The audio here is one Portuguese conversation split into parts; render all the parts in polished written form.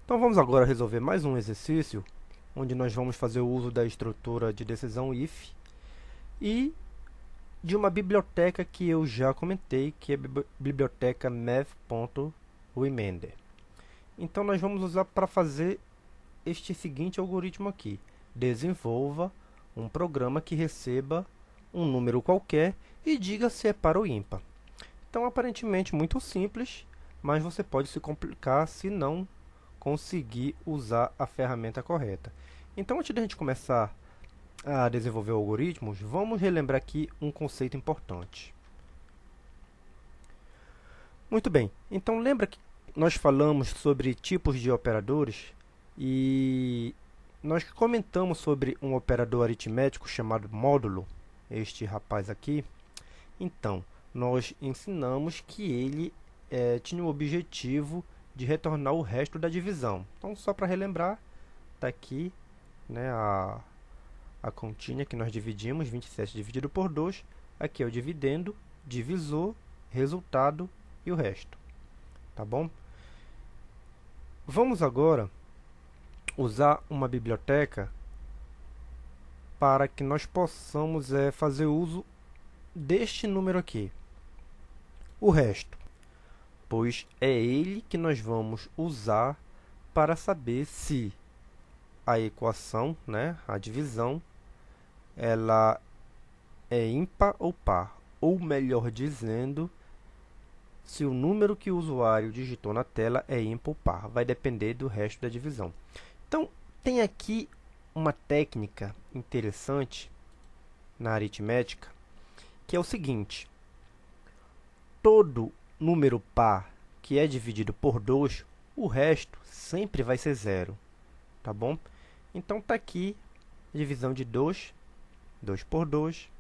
Então vamos agora resolver mais um exercício, onde nós vamos fazer o uso da estrutura de decisão if e de uma biblioteca que eu já comentei, que é a biblioteca math.remender. Então nós vamos usar para fazer este seguinte algoritmo aqui. Desenvolva um programa que receba um número qualquer e diga se é par ou ímpar. Então aparentemente muito simples, mas você pode se complicar se não conseguir usar a ferramenta correta. Então, antes de a gente começar a desenvolver algoritmos, vamos relembrar aqui um conceito importante. Muito bem, então lembra que nós falamos sobre tipos de operadores e nós comentamos sobre um operador aritmético chamado módulo, este rapaz aqui. Então, nós ensinamos que ele tinha o objetivo de retornar o resto da divisão. Então, só para relembrar, está aqui, né, a continha que nós dividimos, 27 dividido por 2. Aqui é o dividendo, divisor, resultado e o resto. Tá bom? Vamos agora usar uma biblioteca para que nós possamos fazer uso deste número aqui, o resto, pois é ele que nós vamos usar para saber se a equação, né, a divisão, ela é ímpar ou par, ou melhor dizendo, se o número que o usuário digitou na tela é ímpar ou par, vai depender do resto da divisão. Então, tem aqui uma técnica interessante na aritmética, que é o seguinte: todo número par que é dividido por 2, o resto sempre vai ser zero, tá bom? Então, está aqui a divisão de 2, 2 por 2,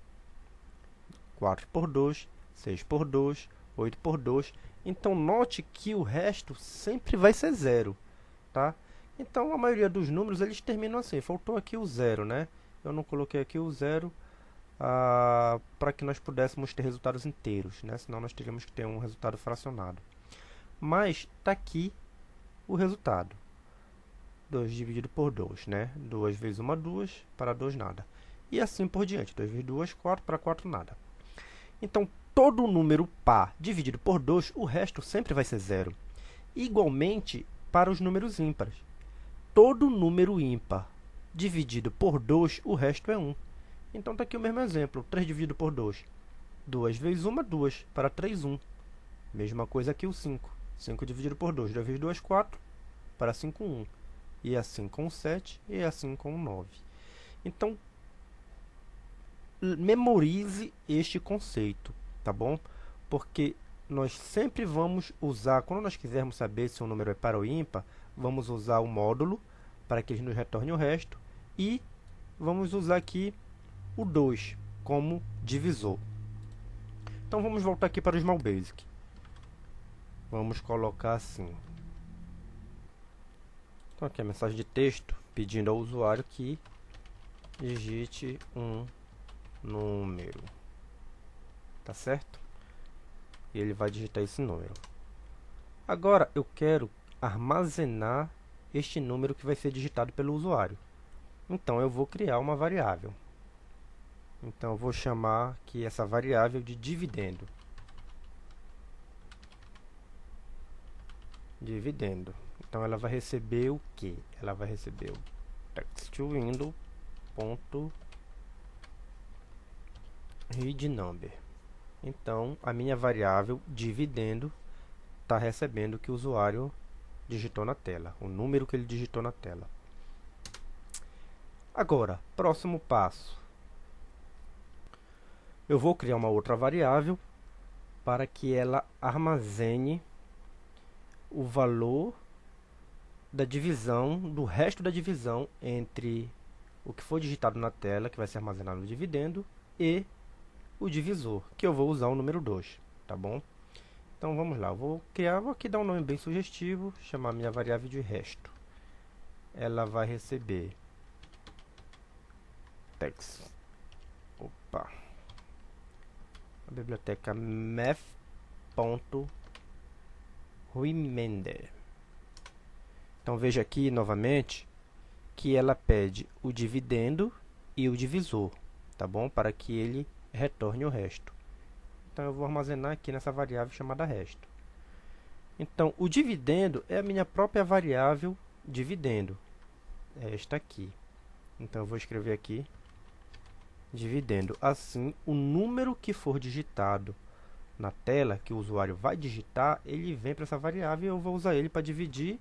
4 por 2, 6 por 2, 8 por 2. Então, note que o resto sempre vai ser zero, tá? Então, a maioria dos números, eles terminam assim. Faltou aqui o zero, né? Eu não coloquei aqui o zero para que nós pudéssemos ter resultados inteiros, né? Senão, nós teríamos que ter um resultado fracionado. Mas, está aqui o resultado. 2 dividido por 2, né? 2 vezes 1, 2, para 2, nada. E assim por diante. 2 vezes 2, 4, para 4, nada. Então, todo número par dividido por 2, o resto sempre vai ser zero. Igualmente, para os números ímpares. Todo número ímpar dividido por 2, o resto é 1. Então, está aqui o mesmo exemplo. 3 dividido por 2. 2 vezes 1, 2, para 3, 1. Mesma coisa aqui o 5. 5 dividido por 2. 2 vezes 2, 4, para 5, 1. E assim com o 7, e assim com o 9. Então, memorize este conceito, tá bom? Porque nós sempre vamos usar, quando nós quisermos saber se um número é par ou ímpar, vamos usar o módulo para que ele nos retorne o resto e vamos usar aqui o 2 como divisor. Então, vamos voltar aqui para o Small Basic. Vamos colocar assim. Então, aqui a mensagem de texto pedindo ao usuário que digite um número. Tá certo? E ele vai digitar esse número. Agora, eu quero armazenar este número que vai ser digitado pelo usuário. Então, eu vou criar uma variável. Então, eu vou chamar aqui essa variável de dividendo. Dividendo. Então, ela vai receber o quê? Ela vai receber o textWindow.readNumber. Então, a minha variável dividendo está recebendo o que o usuário digitou na tela, o número que ele digitou na tela. Agora, próximo passo. Eu vou criar uma outra variável para que ela armazene o valor da divisão, do resto da divisão entre o que foi digitado na tela, que vai ser armazenado no dividendo, e o divisor, que eu vou usar o número 2, tá bom? Então, vamos lá, vou aqui dar um nome bem sugestivo, chamar minha variável de resto. Ela vai receber text, a biblioteca math.remender. Então veja aqui novamente que ela pede o dividendo e o divisor, tá bom? Para que ele retorne o resto. Então eu vou armazenar aqui nessa variável chamada resto. Então o dividendo é a minha própria variável dividendo, é esta aqui. Então eu vou escrever aqui dividendo. Assim, o número que for digitado na tela, que o usuário vai digitar, ele vem para essa variável e eu vou usar ele para dividir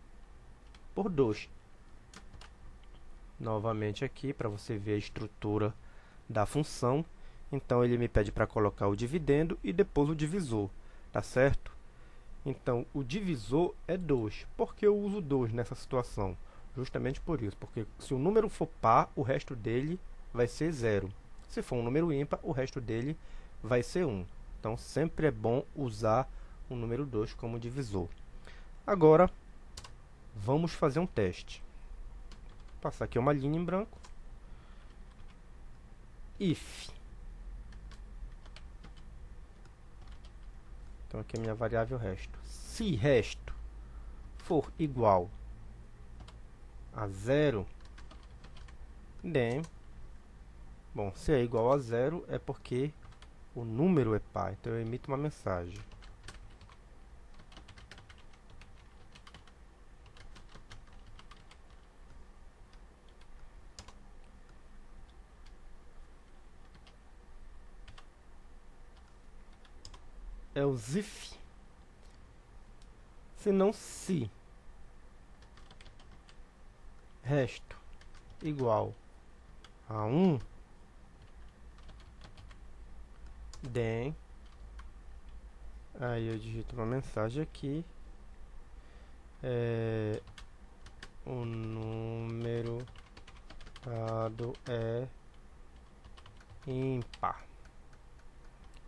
por 2. Novamente aqui, para você ver a estrutura da função. Então, ele me pede para colocar o dividendo e depois o divisor, tá certo? Então, o divisor é 2. Por que eu uso 2 nessa situação? Justamente por isso, porque se o número for par, o resto dele vai ser 0. Se for um número ímpar, o resto dele vai ser 1. Então, sempre é bom usar o número 2 como divisor. Agora, vamos fazer um teste. Vou passar aqui uma linha em branco. If. Então, aqui é a minha variável resto. Se resto for igual a 0, then... Bom, se é igual a 0, é porque o número é par. Então, eu emito uma mensagem. É o if. Se não se resto igual a 1, then, aí eu digito uma mensagem aqui, o número dado é ímpar.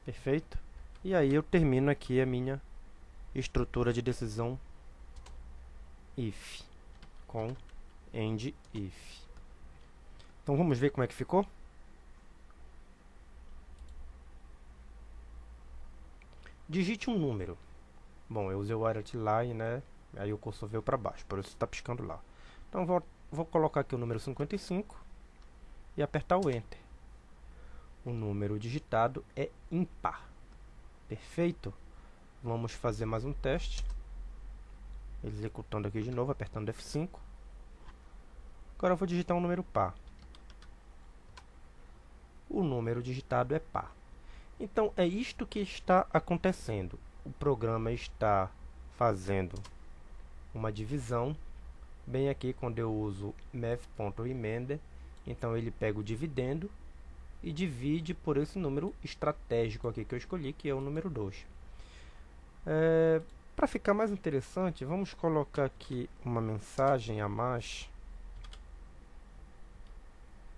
Perfeito? E aí eu termino aqui a minha estrutura de decisão if, com end if. Então vamos ver como é que ficou? Digite um número. Bom, eu usei o WriteLine, né? Aí o cursor veio para baixo, por isso está piscando lá. Então vou colocar aqui o número 55 e apertar o Enter. O número digitado é ímpar. Perfeito? Vamos fazer mais um teste. Executando aqui de novo, apertando F5. Agora eu vou digitar um número par. O número digitado é par. Então, é isto que está acontecendo. O programa está fazendo uma divisão. Bem aqui, quando eu uso math.remainder, então ele pega o dividendo e divide por esse número estratégico aqui que eu escolhi, que é o número 2. Para ficar mais interessante, vamos colocar aqui uma mensagem a mais.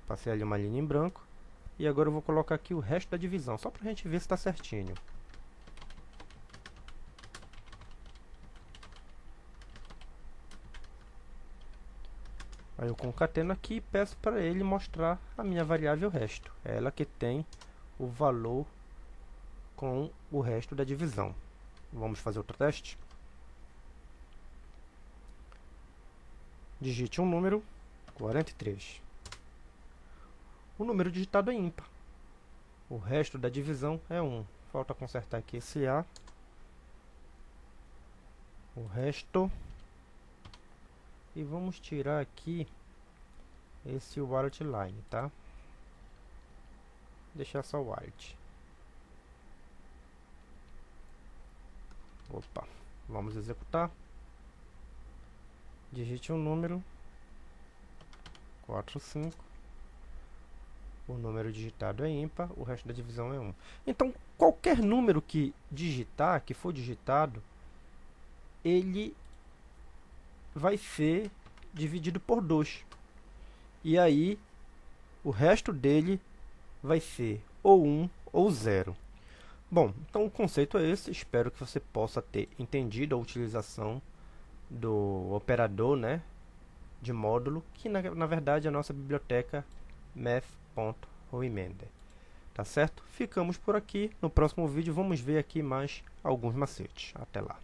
Passei ali uma linha em branco. E agora eu vou colocar aqui o resto da divisão, só para a gente ver se está certinho. Aí eu concateno aqui e peço para ele mostrar a minha variável resto. É ela que tem o valor com o resto da divisão. Vamos fazer outro teste. Digite um número, 43. O número digitado é ímpar. O resto da divisão é 1. Falta consertar aqui esse A. O resto. E vamos tirar aqui esse WriteLine, tá? Deixar só o Write. Opa, vamos executar. Digite um número, 45. O número digitado é ímpar, o resto da divisão é 1. Então, qualquer número que digitar, que for digitado, ele vai ser dividido por 2. E aí, o resto dele vai ser ou 1 ou 0. Bom, então o conceito é esse. Espero que você possa ter entendido a utilização do operador, né, de módulo, que na verdade é a nossa biblioteca math.remainder. Tá certo? Ficamos por aqui. No próximo vídeo vamos ver aqui mais alguns macetes. Até lá.